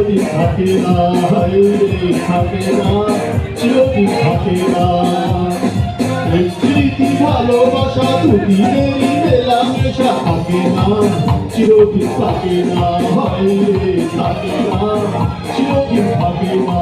চিরদিন থাকে না, থাকে না, চিরদিন থাকে না। স্মৃতি ভালোবাসা দুদিনেরই মেলামেশা থাকে না, চিরদিন থাকে না, থাকে না, চিরদিন থাকে না।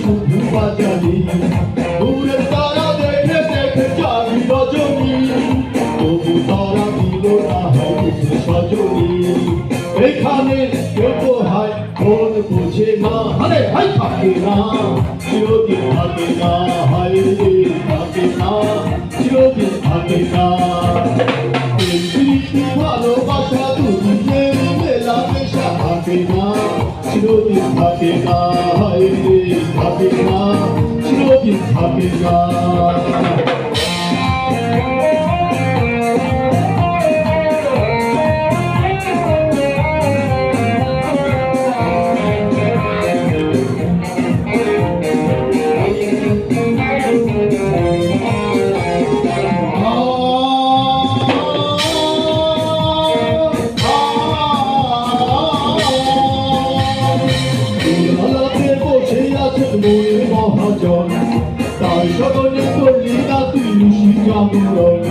শুধু বাজারি দূরের তারা দেখে দেখে যাবি রজনী, তবু তারা দিল না হয়তো সজনী। এখানে কেউ তো হয় মন বোঝে না, আরে ভাই থাকে না, চিরদিন থাকে না, হায় রে থাকে না, চিরদিন থাকে না। প্রীতি ভালোবাসা দুদিনের মেলামেশা থাকে না, চিরদিন থাকে না, হায় রে থাকে না, চিরদিন থাকে না। মহাজন তাই সকলে করলি না তুই ঋষি জাগরণ,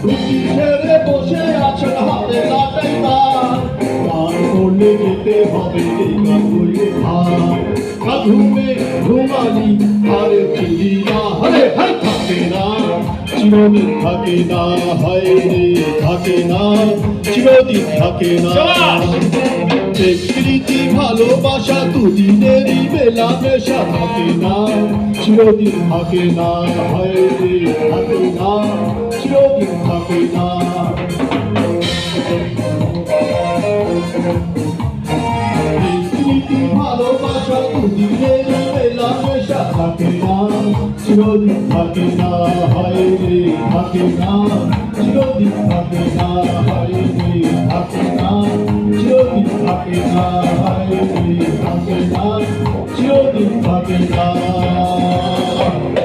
রুচি ছেড়ে বসে আছেন হাতে লাটাই তার, গান করলে যেতে হবে গান করলে ভার ঘুমে ঘুমালি আরে ফিরি না, হরে হাই থাকে না, চিরদিন থাকে না, হায় রে থাকে না, চিরদিন থাকে না। স্মৃতি ভালোবাসা দুদিনেরই মেলামেশা থাকে না, চিরদিন থাকে না, হায় রে থাকে না, চিরদিন থাকে না। স্মৃতি ভালোবাসা দুদিনেরই মেলামেশা থাকে না, চিরদিন থাকে না, হায় রে থাকে না, চিরদিন থাকে না, হায় রে থাকে না, চিরদিন থাকে না, হায় রে থাকে না, চিরদিন থাকে না।